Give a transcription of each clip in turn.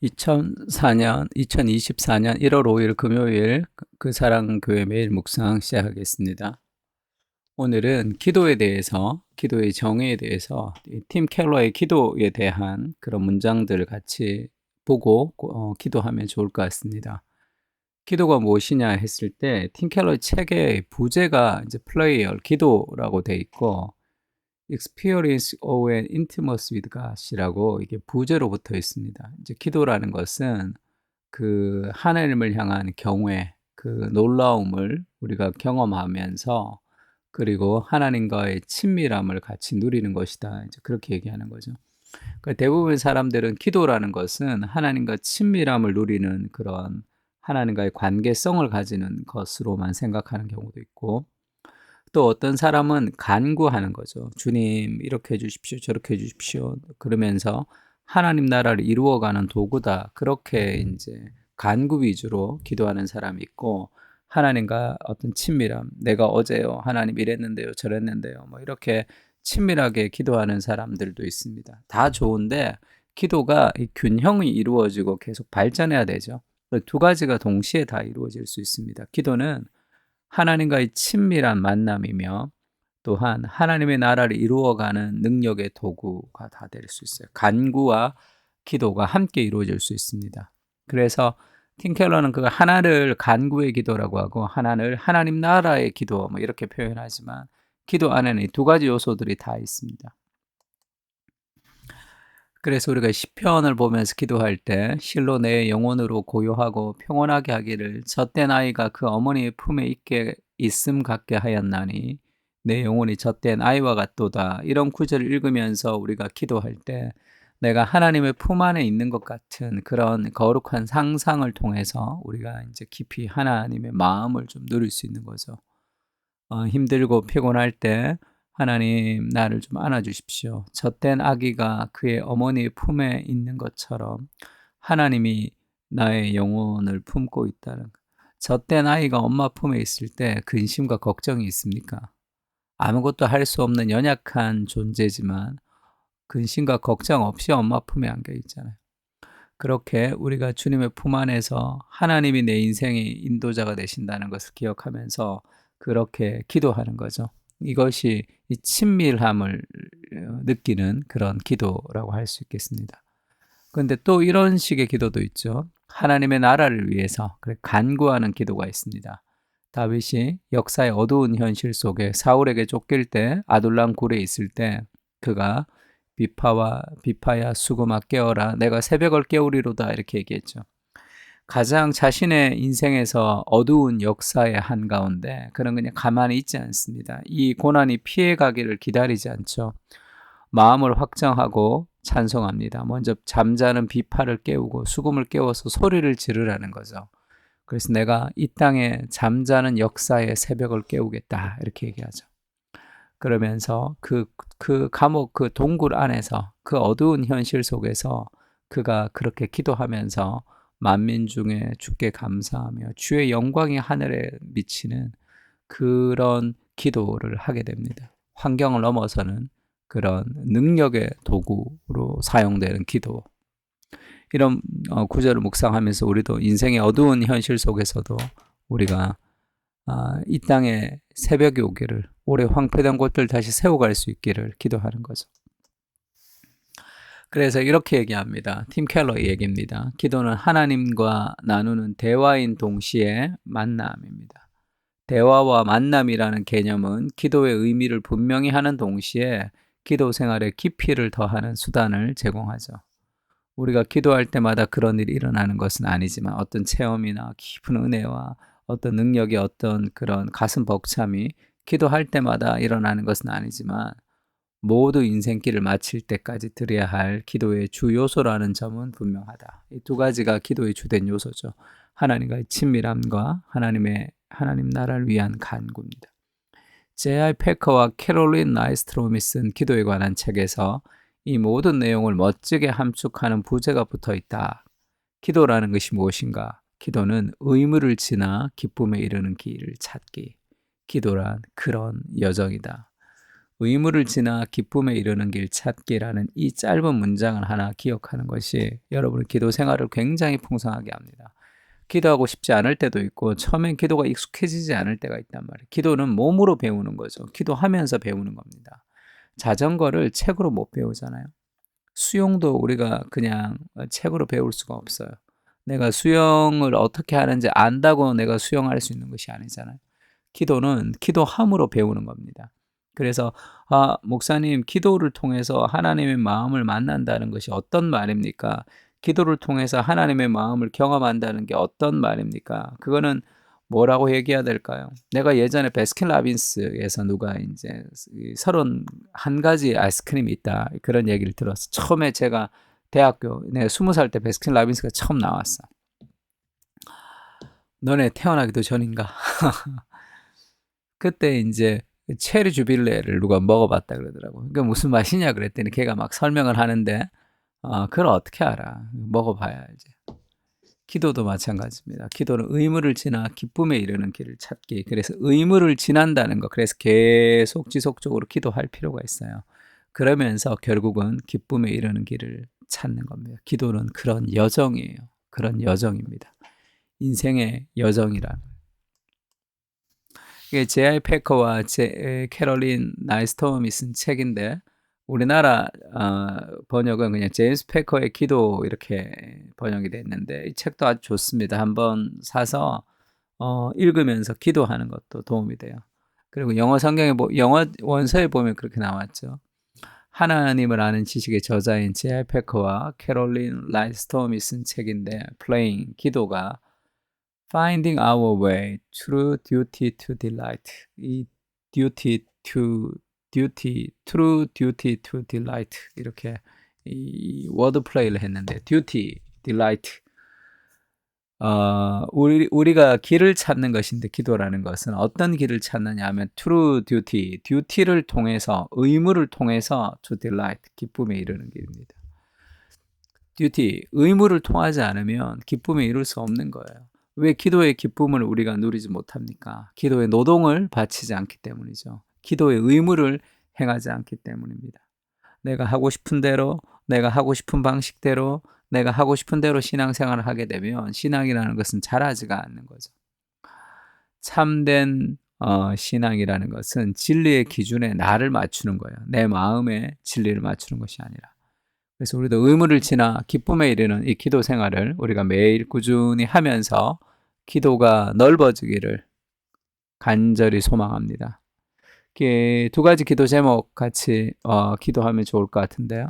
2024년 1월 5일 금요일 그 사랑교회 매일 묵상 시작하겠습니다. 오늘은 기도에 대해서, 기도의 정의에 대해서 팀 켈러의 기도에 대한 그런 문장들을 같이 보고 기도하면 좋을 것 같습니다. 기도가 무엇이냐 했을 때 팀 켈러의 책의 부제가 이제 prayer, 기도라고 돼 있고 experience or an intimacy with God이라고 이게 부제로 붙어 있습니다. 이제 기도라는 것은 그 하나님을 향한 경외, 그 놀라움을 우리가 경험하면서 그리고 하나님과의 친밀함을 같이 누리는 것이다. 이제 그렇게 얘기하는 거죠. 그러니까 대부분 사람들은 기도라는 것은 하나님과 친밀함을 누리는 그런 하나님과의 관계성을 가지는 것으로만 생각하는 경우도 있고 또 어떤 사람은 간구하는 거죠. 주님 이렇게 해 주십시오. 저렇게 해 주십시오. 그러면서 하나님 나라를 이루어가는 도구다. 그렇게 이제 간구 위주로 기도하는 사람이 있고 하나님과 어떤 친밀함. 내가 어제요. 하나님 이랬는데요. 저랬는데요. 뭐 이렇게 친밀하게 기도하는 사람들도 있습니다. 다 좋은데 기도가 이 균형이 이루어지고 계속 발전해야 되죠. 두 가지가 동시에 다 이루어질 수 있습니다. 기도는 하나님과의 친밀한 만남이며 또한 하나님의 나라를 이루어가는 능력의 도구가 다 될 수 있어요. 간구와 기도가 함께 이루어질 수 있습니다. 그래서 팀켈러는 그 하나를 간구의 기도라고 하고 하나를 하나님 나라의 기도 뭐 이렇게 표현하지만 기도 안에는 이 두 가지 요소들이 다 있습니다. 그래서 우리가 시편을 보면서 기도할 때 실로 내 영혼으로 고요하고 평온하게 하기를 젖된 아이가 그 어머니의 품에 있게 있음 같게 하였나니 내 영혼이 젖된 아이와 같도다. 이런 구절을 읽으면서 우리가 기도할 때 내가 하나님의 품 안에 있는 것 같은 그런 거룩한 상상을 통해서 우리가 이제 깊이 하나님의 마음을 좀 누릴 수 있는 거죠. 힘들고 피곤할 때 하나님 나를 좀 안아주십시오. 젖된 아기가 그의 어머니의 품에 있는 것처럼 하나님이 나의 영혼을 품고 있다는 젖된 아이가 엄마 품에 있을 때 근심과 걱정이 있습니까? 아무것도 할 수 없는 연약한 존재지만 근심과 걱정 없이 엄마 품에 안겨 있잖아요. 그렇게 우리가 주님의 품 안에서 하나님이 내 인생의 인도자가 되신다는 것을 기억하면서 그렇게 기도하는 거죠. 이것이 이 친밀함을 느끼는 그런 기도라고 할 수 있겠습니다. 그런데 또 이런 식의 기도도 있죠. 하나님의 나라를 위해서 간구하는 기도가 있습니다. 다윗이 역사의 어두운 현실 속에 사울에게 쫓길 때 아둘람 굴에 있을 때 그가 비파야 수금아 깨어라 내가 새벽을 깨우리로다 이렇게 얘기했죠. 가장 자신의 인생에서 어두운 역사의 한가운데 그는 그냥 가만히 있지 않습니다. 이 고난이 피해가기를 기다리지 않죠. 마음을 확정하고 찬송합니다. 먼저 잠자는 비파를 깨우고 수금을 깨워서 소리를 지르라는 거죠. 그래서 내가 이 땅에 잠자는 역사의 새벽을 깨우겠다 이렇게 얘기하죠. 그러면서 그 감옥, 그 동굴 안에서 그 어두운 현실 속에서 그가 그렇게 기도하면서 만민 중에 주께 감사하며 주의 영광이 하늘에 미치는 그런 기도를 하게 됩니다. 환경을 넘어서는 그런 능력의 도구로 사용되는 기도. 이런 구절을 묵상하면서 우리도 인생의 어두운 현실 속에서도 우리가 이 땅에 새벽이 오기를 올해 황폐된 곳들 다시 세워갈 수 있기를 기도하는 거죠. 그래서 이렇게 얘기합니다. 팀 켈러의 얘기입니다. 기도는 하나님과 나누는 대화인 동시에 만남입니다. 대화와 만남이라는 개념은 기도의 의미를 분명히 하는 동시에 기도 생활에 깊이를 더하는 수단을 제공하죠. 우리가 기도할 때마다 그런 일이 일어나는 것은 아니지만 어떤 체험이나 깊은 은혜와 어떤 능력이 어떤 그런 가슴 벅참이 기도할 때마다 일어나는 것은 아니지만 모두 인생길을 마칠 때까지 드려야 할 기도의 주 요소라는 점은 분명하다. 이 두 가지가 기도의 주된 요소죠. 하나님과의 친밀함과 하나님 나라를 위한 간구입니다. J.I. 패커와 캐롤린 나이스트롬이 쓴 기도에 관한 책에서 이 모든 내용을 멋지게 함축하는 부제가 붙어 있다. 기도라는 것이 무엇인가? 기도는 의무를 지나 기쁨에 이르는 길을 찾기. 기도란 그런 여정이다. 의무를 지나 기쁨에 이르는 길 찾기라는 이 짧은 문장을 하나 기억하는 것이 여러분의 기도 생활을 굉장히 풍성하게 합니다. 기도하고 싶지 않을 때도 있고 처음엔 기도가 익숙해지지 않을 때가 있단 말이에요. 기도는 몸으로 배우는 거죠. 기도하면서 배우는 겁니다. 자전거를 책으로 못 배우잖아요. 수영도 우리가 그냥 책으로 배울 수가 없어요. 내가 수영을 어떻게 하는지 안다고 내가 수영할 수 있는 것이 아니잖아요. 기도는 기도함으로 배우는 겁니다. 그래서 목사님, 기도를 통해서 하나님의 마음을 만난다는 것이 어떤 말입니까? 기도를 통해서 하나님의 마음을 경험한다는 게 어떤 말입니까? 그거는 뭐라고 얘기해야 될까요? 내가 예전에 베스킨라빈스에서 누가 이제 31가지 아이스크림이 있다, 그런 얘기를 들었어. 처음에 제가 대학교, 내가 20살 때 베스킨라빈스가 처음 나왔어. 너네 태어나기도 전인가? 그때 이제 체리 주빌레를 누가 먹어봤다 그러더라고. 그러니까 무슨 맛이냐 그랬더니 걔가 막 설명을 하는데, 그걸 어떻게 알아? 먹어봐야 알지. 기도도 마찬가지입니다. 기도는 의무를 지나 기쁨에 이르는 길을 찾기. 그래서 의무를 지난다는 거. 그래서 계속 지속적으로 기도할 필요가 있어요. 그러면서 결국은 기쁨에 이르는 길을 찾는 겁니다. 기도는 그런 여정이에요. 그런 여정입니다. 인생의 여정이라는. 이게 J.I. 패커와 캐롤린 나이스톰이 쓴 책인데, 우리나라 번역은 그냥 제임스 패커의 기도 이렇게 번역이 됐는데, 이 책도 아주 좋습니다. 한번 사서 읽으면서 기도하는 것도 도움이 돼요. 그리고 영어 성경에 영어 원서에 보면 그렇게 나왔죠. 하나님을 아는 지식의 저자인 J.I. 패커와 캐롤린 나이스톰이 쓴 책인데, Praying, 기도가 Finding our way through duty to delight. 이 duty to delight, 이렇게 이 워드 플레이를 했는데, duty, delight. 우리가 길을 찾는 것인데, 기도라는 것은 어떤 길을 찾느냐 하면 through duty를 통해서, 의무를 통해서 to delight, 기쁨에 이르는 길입니다. duty, 의무를 통하지 않으면 기쁨에 이룰 수 없는 거예요. 왜 기도의 기쁨을 우리가 누리지 못합니까? 기도의 노동을 바치지 않기 때문이죠. 기도의 의무를 행하지 않기 때문입니다. 내가 하고 싶은 대로, 내가 하고 싶은 방식대로, 내가 하고 싶은 대로 신앙생활을 하게 되면 신앙이라는 것은 자라지가 않는 거죠. 참된 신앙이라는 것은 진리의 기준에 나를 맞추는 거예요. 내 마음에 진리를 맞추는 것이 아니라. 그래서 우리도 의무를 지나 기쁨에 이르는 이 기도 생활을 우리가 매일 꾸준히 하면서 기도가 넓어지기를 간절히 소망합니다. 두 가지 기도 제목 같이 기도하면 좋을 것 같은데요.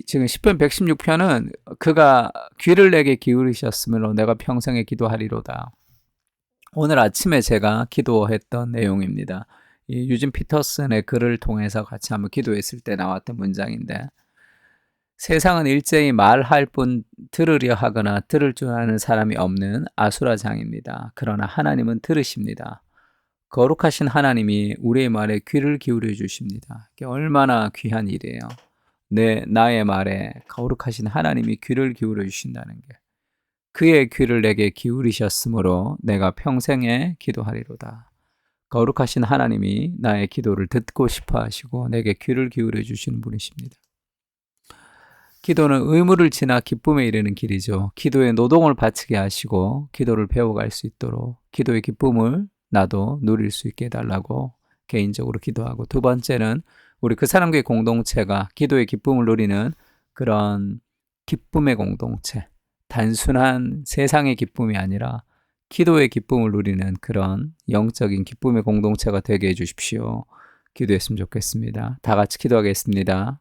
지금 시편 116편은 그가 귀를 내게 기울이셨으므로 내가 평생에 기도하리로다. 오늘 아침에 제가 기도했던 내용입니다. 이 유진 피터슨의 글을 통해서 같이 한번 기도했을 때 나왔던 문장인데, 세상은 일제히 말할 뿐 들으려 하거나 들을 줄 아는 사람이 없는 아수라장입니다. 그러나 하나님은 들으십니다. 거룩하신 하나님이 우리의 말에 귀를 기울여 주십니다. 이게 얼마나 귀한 일이에요. 나의 말에 거룩하신 하나님이 귀를 기울여 주신다는 게. 그의 귀를 내게 기울이셨으므로 내가 평생에 기도하리로다. 거룩하신 하나님이 나의 기도를 듣고 싶어 하시고 내게 귀를 기울여 주시는 분이십니다. 기도는 의무를 지나 기쁨에 이르는 길이죠. 기도의 노동을 바치게 하시고 기도를 배워갈 수 있도록 기도의 기쁨을 나도 누릴 수 있게 해달라고 개인적으로 기도하고, 두 번째는 우리 그 사람과의 공동체가 기도의 기쁨을 누리는 그런 기쁨의 공동체, 단순한 세상의 기쁨이 아니라 기도의 기쁨을 누리는 그런 영적인 기쁨의 공동체가 되게 해주십시오. 기도했으면 좋겠습니다. 다 같이 기도하겠습니다.